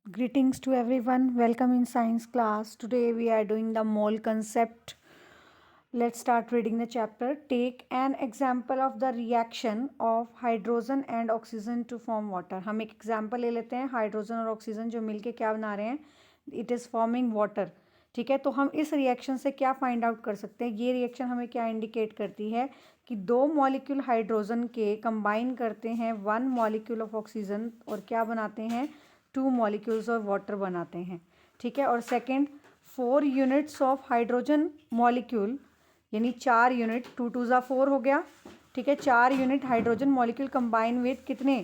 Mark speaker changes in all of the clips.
Speaker 1: Greetings to everyone. Welcome in science class. Today we are doing the mole concept. Let's start reading the chapter. Take an example of the reaction of hydrogen and oxygen to form water. हम एक example ले लेते हैं hydrogen और oxygen जो मिलके क्या बना रहे हैं. It is forming water. ठीक है, तो हम इस रिएक्शन से क्या फाइंड आउट कर सकते हैं. ये रिएक्शन हमें क्या इंडिकेट करती है कि दो मॉलिक्यूल हाइड्रोजन के कंबाइन करते हैं वन मॉलिक्यूल ऑफ ऑक्सीजन और क्या बनाते हैं टू मॉलिक्यूल्स ऑफ वाटर बनाते हैं. ठीक है, और second 4 units of hydrogen molecule यानी 4 यूनिट, 2 2 ज़ा 4 हो गया. ठीक है, 4 unit hydrogen molecule combine with कितने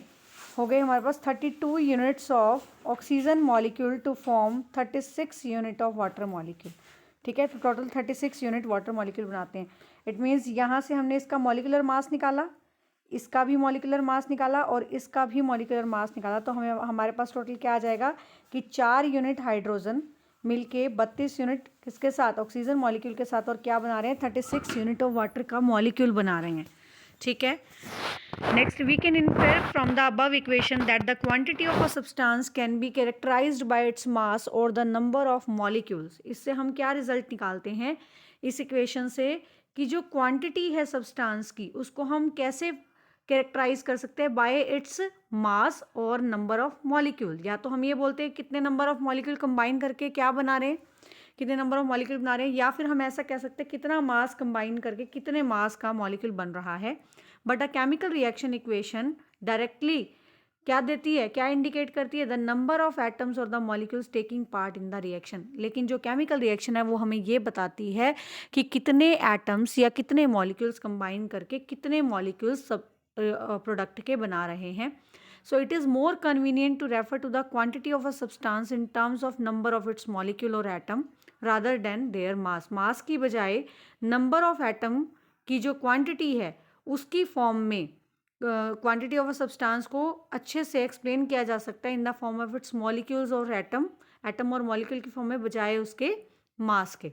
Speaker 1: हो गए हमारे पास 32 units of oxygen molecule to form 36 unit of water molecule. ठीक है, तो टोटल 36 यूनिट वाटर मॉलिक्यूल बनाते हैं. इट मीन्स यहाँ से हमने इसका मॉलिक्यूलर मास निकाला, इसका भी मॉलिक्यूलर मास निकाला और इसका भी मॉलिक्यूलर मास निकाला, तो हमें हमारे पास टोटल क्या आ जाएगा कि 4 यूनिट हाइड्रोजन मिलके 32 यूनिट किसके साथ ऑक्सीजन मॉलिक्यूल के साथ और क्या बना रहे हैं 36 यूनिट ऑफ वाटर का मॉलिक्यूल बना रहे हैं. ठीक है, next we can infer from the above equation that the quantity of a substance can be characterised by its mass और द नंबर ऑफ मॉलिक्यूल्स. इससे हम क्या रिजल्ट निकालते हैं इस इक्वेशन से कि जो क्वांटिटी है सब्सटेंस की उसको हम कैसे कैरेक्टराइज कर सकते हैं बाय इट्स मास और नंबर ऑफ मॉलिक्यूल. या तो हम ये बोलते हैं कितने नंबर ऑफ मॉलिक्यूल कंबाइन करके क्या बना रहे हैं, कितने नंबर ऑफ मॉलिक्यूल बना रहे हैं, या फिर हम ऐसा कह सकते हैं कितना मास कंबाइन करके कितने मास का मॉलिक्यूल बन रहा है. But a chemical reaction equation directly क्या देती है, क्या इंडिकेट करती है द नंबर ऑफ एटम्स और the molecules taking part in the reaction. लेकिन जो केमिकल रिएक्शन है वो हमें ये बताती है कि कितने एटम्स या कितने मॉलिक्यूल्स कंबाइन करके कितने मॉलिक्यूल्स सब प्रोडक्ट के बना रहे हैं. So it is more convenient to refer to the quantity of a substance in terms of number of its molecule और atom rather than their mass. Mass की बजाय नंबर ऑफ एटम की जो क्वांटिटी है उसकी फॉर्म में quantity of a substance को अच्छे से एक्सप्लेन किया जा सकता है in the form of its molecules और एटम और मॉलिक्यूल की फॉर्म में बजाय उसके मास के.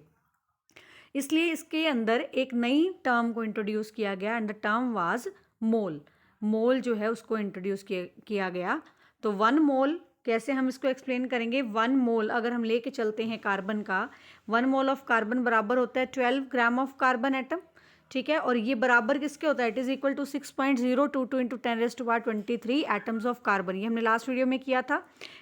Speaker 1: इसलिए इसके अंदर एक नई टर्म को इंट्रोड्यूस किया गया एंड द टर्म वाज मोल. मोल जो है उसको इंट्रोड्यूस किया गया. तो 1 मोल कैसे हम इसको एक्सप्लेन करेंगे. 1 मोल अगर हम लेके चलते हैं कार्बन का, 1 मोल ऑफ कार्बन बराबर होता है 12 ग्राम ऑफ कार्बन एटम. ठीक है, और ये बराबर किसके होता है, it is equal to 6.022 into 10⁻23 atoms of carbon. ये हमने लास्ट वीडियो में किया था.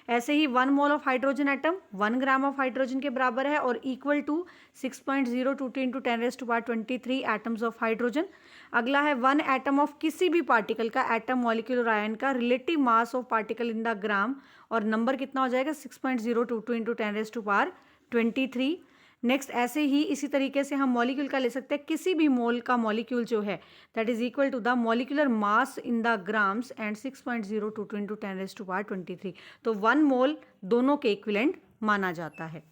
Speaker 1: ऐसे ही 1 mole of hydrogen atom 1 gram of hydrogen के बराबर है और equal to 6.022 into 10⁻23 atoms of hydrogen. अगला है 1 एटम ऑफ किसी भी पार्टिकल का, एटम मॉलिक्यूल और आयन का relative mass of particle in the gram, और नंबर कितना हो जाएगा 6.022 इंटू 10⁻23. नेक्स्ट ऐसे ही इसी तरीके से हम मॉलिक्यूल का ले सकते हैं, किसी भी मोल का मॉलिक्यूल जो है that is equal to the molecular mass in the grams and 6.022 into 10⁻23. तो 1 मोल दोनों के इक्विवेलेंट माना जाता है.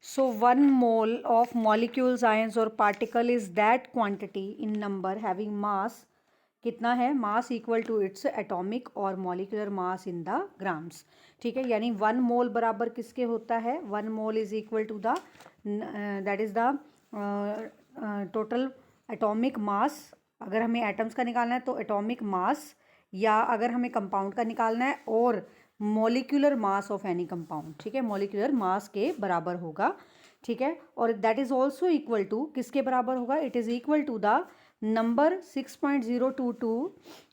Speaker 1: So 1 mole of molecules, ions or particle is that quantity in number having mass कितना है, mass equal to its atomic और molecular mass in the grams. ठीक है, यानी 1 मोल बराबर किसके होता है, 1 mole is equal to the that is the total atomic mass. अगर हमें एटम्स का निकालना है तो एटॉमिक मास, या अगर हमें कंपाउंड का निकालना है और molecular mass of any compound. ठीक है, मॉलिक्यूलर मास के बराबर होगा. ठीक है, और that is also equal to किसके बराबर होगा, it is equal to the number 6.022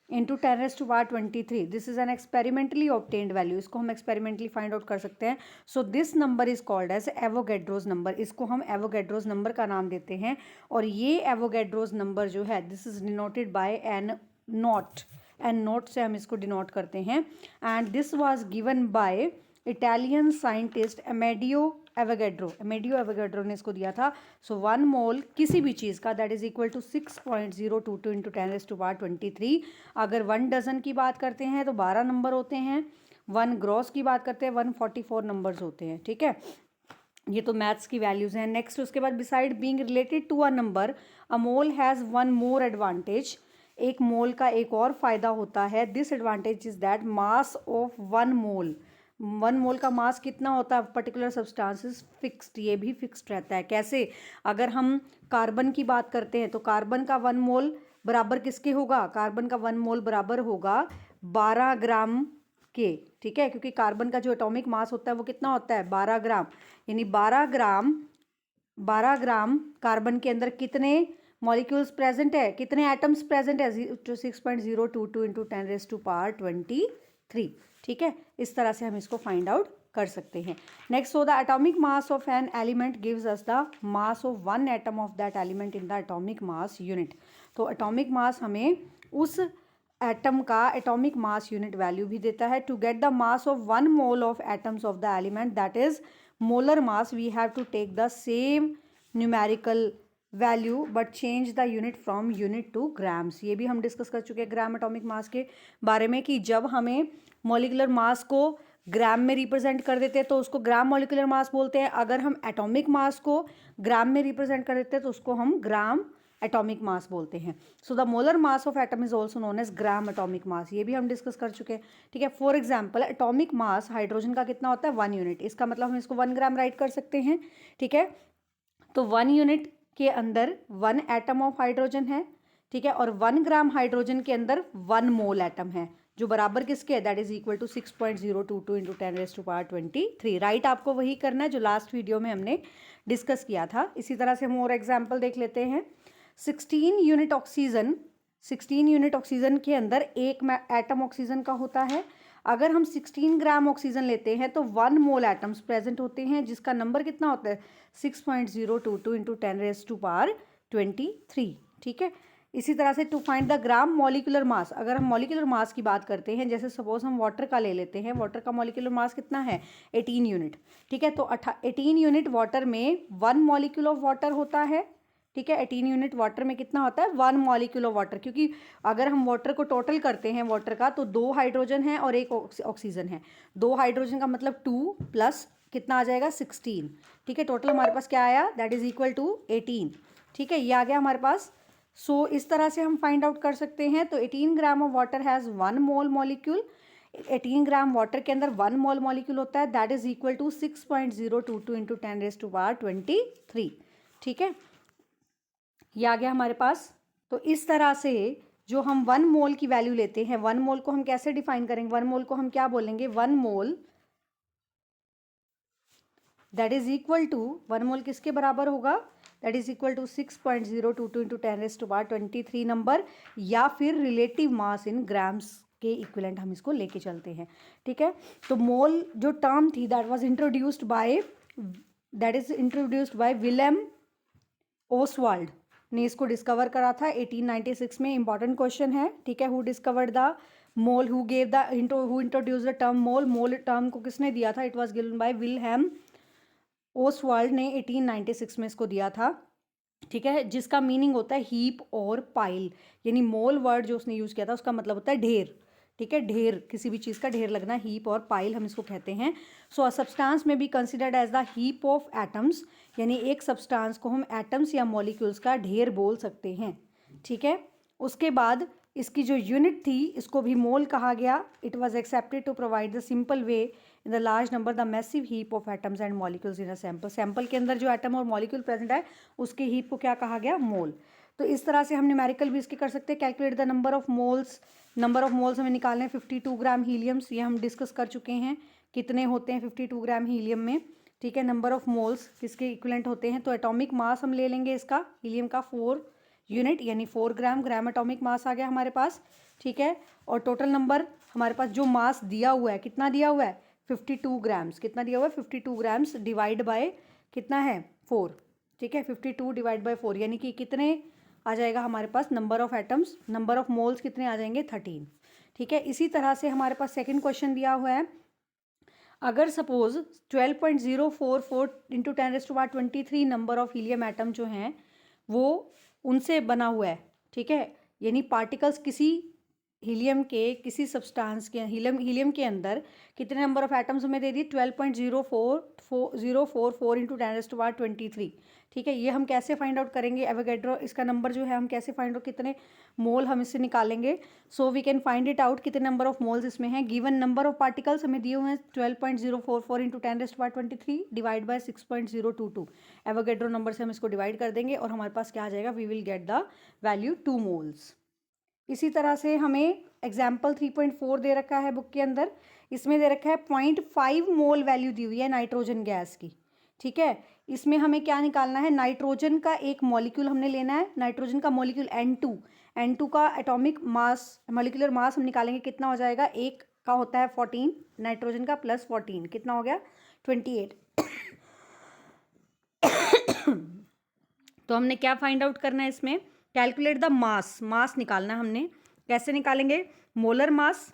Speaker 1: into 10⁻23. This is an experimentally obtained value. इसको हम एक्सपेरिमेंटली फाइंड आउट कर सकते हैं. So this number is called as Avogadro's number. इसको हम एवोगैड्रोज नंबर का नाम देते हैं. और ये एवोगैड्रोज नंबर जो है this is denoted by N naught. N naught से हम इसको डिनोट करते हैं. And this was given by Italian scientist Amedeo Avogadro ने इसको दिया था. सो 1 मोल किसी भी चीज़ का that is equal to 6.022 into 10⁻23. अगर 1 डजन की बात करते हैं तो 12 नंबर होते हैं. 1 ग्रॉस की बात करते हैं 144 नंबर्स होते हैं. ठीक है, ये तो मैथ्स की वैल्यूज़ हैं. नेक्स्ट उसके बाद beside being related to a number a mole has 1 more advantage. एक मोल का एक और फायदा होता है. This advantage is that mass of 1 mole, 1 mole का मास कितना होता है पर्टिकुलर सब्सटेंसेस फिक्स्ड. ये भी फिक्स्ड रहता है. कैसे, अगर हम कार्बन की बात करते हैं तो कार्बन का 1 मोल बराबर किसके होगा, कार्बन का 1 मोल बराबर होगा 12 ग्राम के, ठीक है, क्योंकि कार्बन का जो एटॉमिक मास होता है वो कितना होता है 12 ग्राम, यानी 12 ग्राम कार्बन के अंदर कितने मॉलिक्यूल्स प्रेजेंट है, कितने एटम्स प्रेजेंट है 6.022 इंटू 10⁻23, ठीक है। इस तरह से हम इसको फाइंड आउट कर सकते हैं। Next, so the atomic mass of an element gives us the mass of one atom of that element in the atomic mass unit. तो एटॉमिक मास हमें उस एटम का एटॉमिक मास यूनिट वैल्यू भी देता है। To get the mass of 1 mole of atoms of the element that is molar mass, we have to take the same numerical value but change the unit from unit to grams. ये भी हम discuss कर चुके हैं ग्राम atomic मास के बारे में, कि जब हमें मॉलिक्यूलर मास को ग्राम में रिप्रेजेंट कर देते हैं तो उसको ग्राम मॉलिक्यूलर मास बोलते हैं। अगर हम एटॉमिक मास को ग्राम में रिप्रेजेंट कर देते हैं तो उसको हम ग्राम एटॉमिक मास बोलते हैं। So the molar mass of atom is also known as gram atomic mass, ये भी हम डिस्कस कर चुके हैं, ठीक है। For example, atomic mass hydrogen का कितना होता है 1 यूनिट, इसका मतलब हम इसको 1 ग्राम राइट कर सकते हैं, ठीक है। तो 1 यूनिट के अंदर 1 एटम ऑफ हाइड्रोजन है, ठीक है, और 1 ग्राम हाइड्रोजन के अंदर 1 मोल एटम है, जो बराबर किसके है, that is equal to 6.022 into 10⁻23। Right आपको वही करना है जो लास्ट वीडियो में हमने डिस्कस किया था। इसी तरह से हम और एग्जाम्पल देख लेते हैं। 16 यूनिट ऑक्सीजन के अंदर एक एटम ऑक्सीजन का होता है। अगर हम 16 ग्राम ऑक्सीजन लेते हैं तो 1 मोल एटम्स प्रेजेंट होते हैं, जिसका नंबर कितना होता है 6.022 इंटू 10⁻23, ठीक है। इसी तरह से to find the gram molecular mass, अगर हम मॉलिक्यूलर मास की बात करते हैं, जैसे सपोज हम वाटर का ले लेते हैं, वाटर का मॉलिक्यूलर मास कितना है 18 यूनिट, ठीक है। तो 18 यूनिट वाटर में 1 मॉलिक्यूल ऑफ वाटर होता है, ठीक है। 18 यूनिट वाटर में कितना होता है 1 मॉलिक्यूल ऑफ वाटर, क्योंकि अगर हम वाटर को टोटल करते हैं वाटर का तो 2 हाइड्रोजन है और 1 ऑक्सीजन है। 2 हाइड्रोजन का मतलब 2 प्लस कितना आ जाएगा 16, ठीक है। टोटल हमारे पास क्या आया, दैट इज इक्वल टू 18, ठीक है, ये आ गया हमारे पास। सो इस तरह से हम फाइंड आउट कर सकते हैं। तो 18 gram of water has 1 mole molecule, 18 gram water के अंदर 1 मोल मॉलिक्यूल होता है, that is equal to 6.022 into 10⁻23, ठीक है, ये आ गया हमारे पास। तो इस तरह से जो हम 1 मोल की वैल्यू लेते हैं, 1 मोल को हम कैसे डिफाइन करेंगे, 1 मोल को हम क्या बोलेंगे, 1 mole that is equal to 1 mole किसके बराबर होगा, that is equal to 6.022 into 10⁻23 number, या फिर रिलेटिव मास इन ग्राम्स के इक्विवेलेंट हम इसको लेके चलते हैं, ठीक है। तो मोल जो टर्म थी that is introduced by Willem Oswald ने इसको डिस्कवर करा था 1896 में। इंपॉर्टेंट क्वेश्चन है, ठीक है। Who discovered the mole, who introduce the term mole, mole term को किसने दिया था, it was given bye Wilhelm Oswald ने 1896 में इसको दिया था, ठीक है, जिसका मीनिंग होता है हीप और पाइल, यानी मोल वर्ड जो उसने यूज किया था उसका मतलब होता है ढेर, ठीक है, ढेर, किसी भी चीज़ का ढेर लगना, हीप और पाइल हम इसको कहते हैं। सो अ सब्सटेंस में be considered as the heap of atoms, यानी एक सब्सटेंस को हम एटम्स या मॉलिक्यूल्स का ढेर बोल सकते हैं, ठीक है। उसके बाद इसकी जो यूनिट थी इसको भी मोल कहा गया। It was accepted to provide the simple way in the large number the massive heap of atoms and molecules in a sample, sample के अंदर जो एटम और मॉलिक्यूल प्रेजेंट है उसके हीप को क्या कहा गया, मोल। तो इस तरह से हम न्यूमेरिकल भी इसके कर सकते हैं, calculate the number of moles हमें निकालने हैं 52 ग्राम हीलियम्स, ये हम डिस्कस कर चुके हैं कितने होते हैं 52 ग्राम हीलियम में, ठीक है। नंबर ऑफ मोल्स किसके इक्विवेलेंट होते हैं, तो एटॉमिक मास हम ले लेंगे इसका हीलियम का 4 यूनिट यानी 4 ग्राम एटॉमिक मास आ गया हमारे पास, ठीक है। और टोटल नंबर हमारे पास जो मास दिया हुआ है, कितना दिया हुआ है 52 ग्राम्स, कितना दिया हुआ है 52 ग्राम्स डिवाइड बाय कितना है 4, ठीक है, 52 डिवाइड बाय 4 यानी कि कितने आ जाएगा हमारे पास number of atoms, number of moles कितने आ जाएंगे 13, ठीक है। इसी तरह से हमारे पास सेकंड क्वेश्चन दिया हुआ है, अगर suppose 12.044 into 10⁻23 number of helium atom जो हैं वो उनसे बना हुआ है, ठीक है, यानी पार्टिकल्स किसी हीलियम के किसी सब्सटेंस के हीलियम के अंदर कितने नंबर ऑफ एटम्स हमें दे दिए 12.044 इंटू 10⁻23, ठीक है। ये हम कैसे फाइंड आउट करेंगे, एवोगैड्रो इसका नंबर जो है हम कैसे फाइंड आउट, कितने मोल हम इससे निकालेंगे। So we can find it out कितने नंबर ऑफ मोल्स इसमें हैं। गिवन नंबर ऑफ पार्टिकल्स हमें दिए हुए हैं 12.044 into 10⁻23 divide bye 6.022, Avogadro number से हम इसको डिवाइड कर देंगे और हमारे पास क्या आ जाएगा, we will get the value 2 moles. इसी तरह से हमें एग्जाम्पल 3.4 दे रखा है बुक के अंदर, इसमें दे रखा है 0.5 मोल वैल्यू दी हुई है नाइट्रोजन गैस की, ठीक है। इसमें हमें क्या निकालना है, नाइट्रोजन का एक मॉलिक्यूल हमने लेना है, नाइट्रोजन का मॉलिक्यूल N2 का एटॉमिक मास, मॉलिक्यूलर मास हम निकालेंगे, कितना हो जाएगा, एक का होता है 14, नाइट्रोजन का प्लस 14 कितना हो गया 28। तो हमने क्या फाइंड आउट करना है इसमें, कैलकुलेट द मास निकालना है हमने। कैसे निकालेंगे, मोलर मास,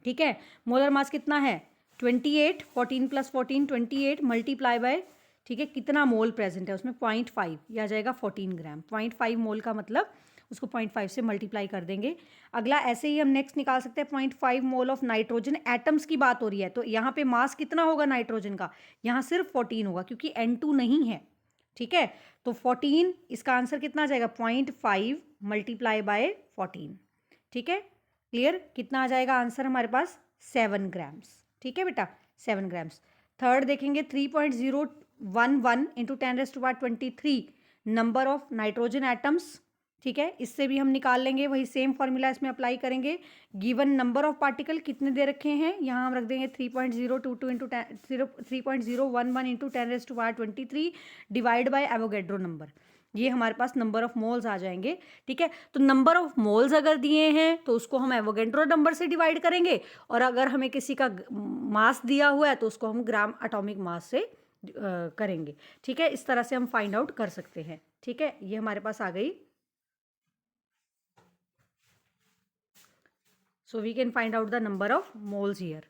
Speaker 1: ठीक है। मोलर मास कितना है 28, 14 प्लस 14 28 मल्टीप्लाई बाय, ठीक है, कितना मोल प्रेजेंट है उसमें 0.5, यह आ जाएगा 14 ग्राम। 0.5 मोल का मतलब उसको 0.5 से मल्टीप्लाई कर देंगे। अगला ऐसे ही हम नेक्स्ट निकाल सकते हैं 0.5 मोल ऑफ नाइट्रोजन, एटम्स की बात हो रही है तो यहाँ पे मास कितना होगा नाइट्रोजन का, यहाँ सिर्फ 14 होगा क्योंकि N2 नहीं है, ठीक है। तो 14, इसका आंसर कितना आ जाएगा 0.5 मल्टीप्लाई बाय 14, ठीक है, क्लियर। कितना आ जाएगा आंसर हमारे पास 7 ग्राम्स, ठीक है बेटा 7 ग्राम्स। थर्ड देखेंगे 3.011 into 10⁻23 number of nitrogen atoms, ठीक है, इससे भी हम निकाल लेंगे, वही सेम फॉर्मूला इसमें अप्लाई करेंगे। गिवन नंबर ऑफ पार्टिकल कितने दे रखे हैं, यहाँ हम रख देंगे 3.022 into 3.011 into 10⁻23 divide bye Avogadro number, ये हमारे पास नंबर ऑफ मोल्स आ जाएंगे, ठीक है। तो नंबर ऑफ मोल्स अगर दिए हैं तो उसको हम एवोगैड्रो नंबर से डिवाइड करेंगे, और अगर हमें किसी का मास दिया हुआ है तो उसको हम ग्राम एटॉमिक मास से करेंगे, ठीक है। इस तरह से हम फाइंड आउट कर सकते हैं, ठीक है। ये हमारे पास आ गई। So we can find out the number of moles here,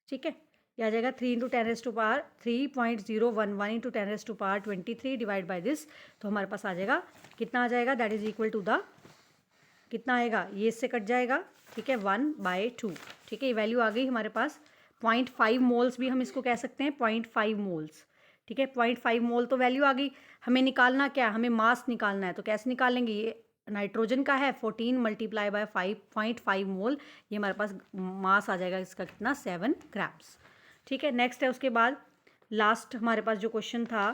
Speaker 1: ठीक है। यह आ जाएगा 3 into 10⁻³ 3.011 into 10⁻23 divide by this, तो हमारे पास आ जाएगा कितना आ जाएगा, that is equal to the, कितना आएगा, ये इससे कट जाएगा, ठीक है 1/2, ठीक है। ये वैल्यू आ गई हमारे पास। 0.5 मोल्स भी हम इसको कह सकते हैं, 0.5 मोल्स, ठीक है। 0.5 मोल तो वैल्यू आ गई। हमें निकालना क्या, हमें मास निकालना है, तो कैसे निकालेंगे, ये नाइट्रोजन का है 14 मल्टीप्लाई बाय 5.5 मोल, ये हमारे पास मास आ जाएगा इसका कितना 7 ग्राम्स, ठीक है। नेक्स्ट है उसके बाद लास्ट हमारे पास जो क्वेश्चन था,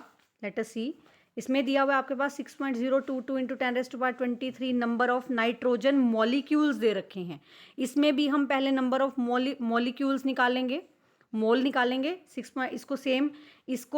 Speaker 1: लेट अस सी, इसमें दिया हुआ है आपके पास 6.022 into 10⁻23 number of nitrogen molecules दे रखे हैं। इसमें भी हम पहले नंबर ऑफ मॉलिक्यूल्स निकालेंगे, मोल निकालेंगे। इसको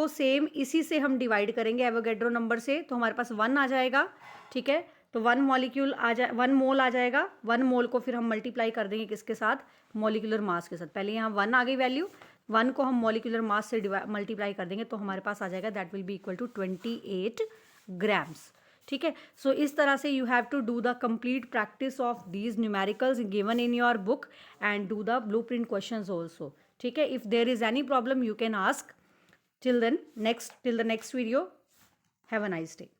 Speaker 1: सेम इसी से हम डिवाइड करेंगे एवोगैड्रो नंबर से, तो हमारे पास 1 आ जाएगा, ठीक है। तो 1 मोल आ जाएगा। 1 मोल को फिर हम मल्टीप्लाई कर देंगे किसके साथ, मॉलिक्यूलर मास के साथ। पहले यहाँ 1 आ गई वैल्यू, 1 को हम मॉलिक्यूलर मास से मल्टीप्लाई कर देंगे तो हमारे पास आ जाएगा that will be equal to 28 grams, ठीक है। सो इस तरह से you have to do the complete practice of these numericals given in your book and do the blueprint questions also, ठीक है। If there is any problem you can ask. till the next video, have a nice day.